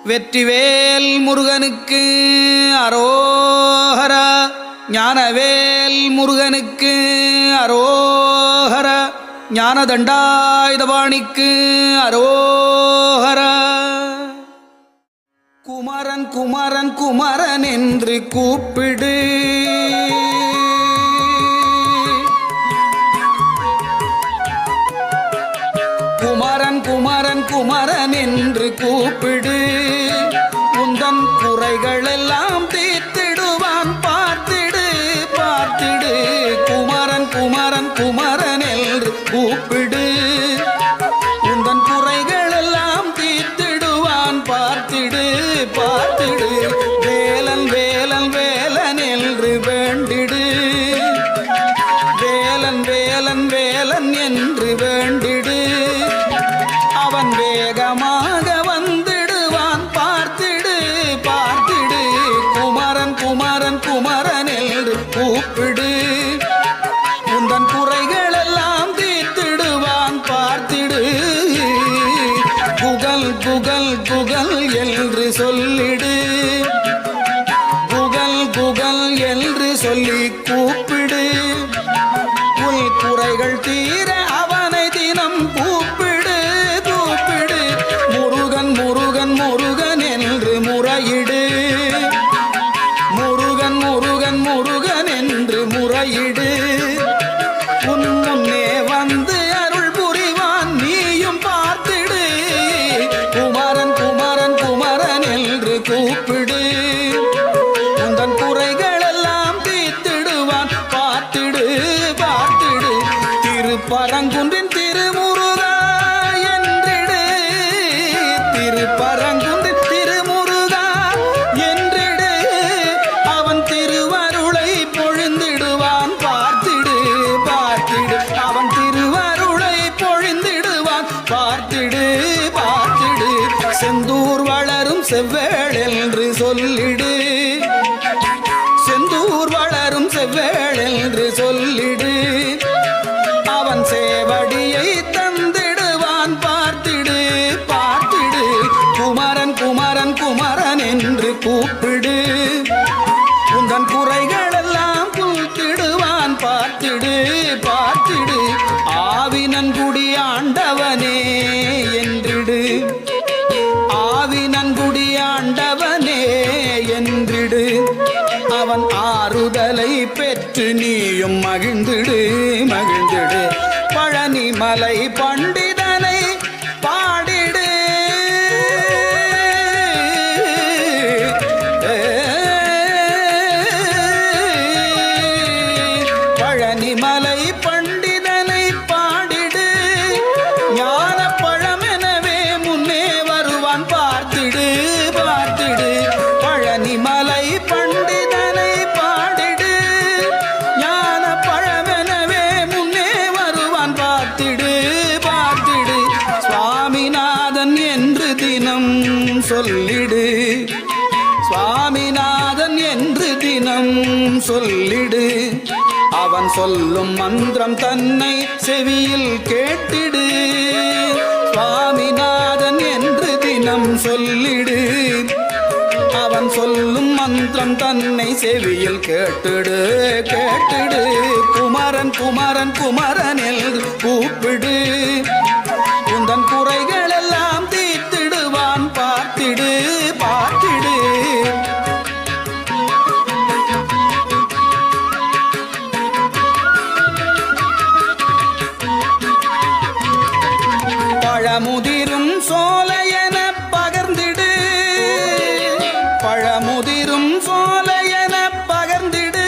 வெற்றிவேல் முருகனுக்கு அரோஹரா. ஞானவேல் முருகனுக்கு அரோஹரா. ஞானதண்டாயுதபாணிக்கு அரோஹரா. குமரன் குமரன் குமரன் என்று கூப்பிடு, குமரன் குமரன் குமரன் என்று கூப்பிடு. உந்தன் குறைகளெல்லாம் தீர்த்திடுவான், பார்த்திடு பார்த்திடு. குமரன் குமரன் குமரன் என்று கூப்பிடு. உந்தன் குறைகளெல்லாம் தீர்த்திடுவான், பார்த்திடு பார்த்திடு. வேலன் வேலன் வேலன் என்று வேண்டிடு, வேலன் வேலன் வேலன் என்று வேண்டிடு. அவன் வேகமாக வந்திடுவான், பார்த்திடு பார்த்திடு. குமரன் குமரன் குமரன் என்று கூப்பிடு. உந்தன் குறைகளெல்லாம் தீர்த்திடுவான், பார்த்திடு. குகல் குகல் குகல் என்று சொல்லிடு, குகல் குகல் என்று சொல்லி கூப்பிடு. உன் குறைகள் தீர அவனை தினம் கூப்பிடு கூப்பிடு. முருகன் முருகன் முருகன் என்று முறையிடு, முருகன் முருகன் முருகன் என்று முறையிடு. உன் முன்னே வந்து அருள் புரிவான், நீயும் பார்த்திடு. குமரன் குமரன் குமரன் என்று கூப்பிடு. உந்தன் குறைகளெல்லாம் தீர்த்திடுவான், பார்த்திடு பார்த்திடு. திருப்பரங்குன்றின் திருமுருகா என்றிடு, திருப்பரங்குன்றின் திருமுருகா என்றிடு. அவன் திருவருளை பொழிந்திடுவான், பார்த்திடு பார்த்திடு. அவன் திருவருளை பொழிந்திடுவான், பார்த்திடு பார்த்திடு. செந்தூர் வளரும் செவ்வேள் என்று சொல்லிடு, செந்தூர் வளரும் செவ்வேள் என்று சொல்லிடு. அவன் சேவடியை தந்திடுவான், பார்த்திடு பார்த்திடு. குமரன் குமரன் குமரன் என்று கூப்பிடு. உந்தன் குறைகளெல்லாம் கூத்திடுவான், பார்த்திடு பார்த்திடு. ஆவினன்குடி ஆண்டவனே என்றிடு, ஆவினன்குடி ஆண்டவனே என்றிடு. அவன் ஆறுதலை பெற்று நீயும் மகிழ்ந்திடு மகிழ்ந்திடு. பழனி மலை பண்டிதனை பாடிடு, பழனி மலை பண்டிதனை பாடிடு. ஞான பழமெனவே முன்னே வருவான், பார்த்திடு பார்த்திடு. பழனி மலை பண்டிதனை பாடிடு. ஞான பழமெனவே முன்னே வருவான், பார்த்திடு பார்த்திடு. சுவாமிநாதன் என்று தினம் சொல்லிடு, சுவாமிநாதன் என்று தினம் சொல்லிடு. அவன் சொல்லும் மந்திரம் தன்னை செவியில் கேட்டிடு. சுவாமிநாதன் என்று தினம் சொல்லிடு. அவன் சொல்லும் மந்திரம் தன்னை செவியில் கேட்டிடு கேட்டிடு. குமரன் குமரன் குமரன் என்று கூப்பிடு. உந்தன் குறைகளெல்லாம் தீர்த்திடுவான், பார்த்திடு பார்த்திடு. பழமுதிரும் சோலையென பகர்ந்திடு, பழமுதிரும் சோலையென பகர்ந்திடு.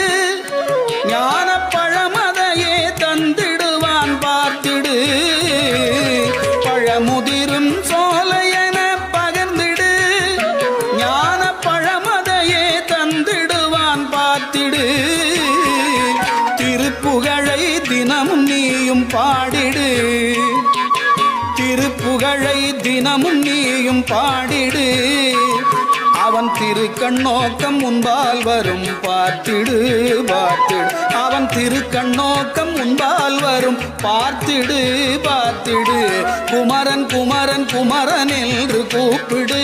ஞான பழமதையே தந்திடுவான், பார்த்திடு. பழமுதிரும் சோலையென பகர்ந்திடு. ஞான பழமதையே தந்திடுவான், பார்த்திடு. திருப்புகழை தினமும் நீயும் பாடிடு, திருப்புகழை தினமும் நீயும் பாடிடு. அவன் திருக்கண்ணோக்கம் முன்பால் வரும், பார்த்திடு பார்த்திடு. அவன் திருக்கண்ணோக்கம் முன்பால் வரும், பார்த்திடு பார்த்திடு. குமரன் குமரன் குமரன் என்று கூப்பிடு.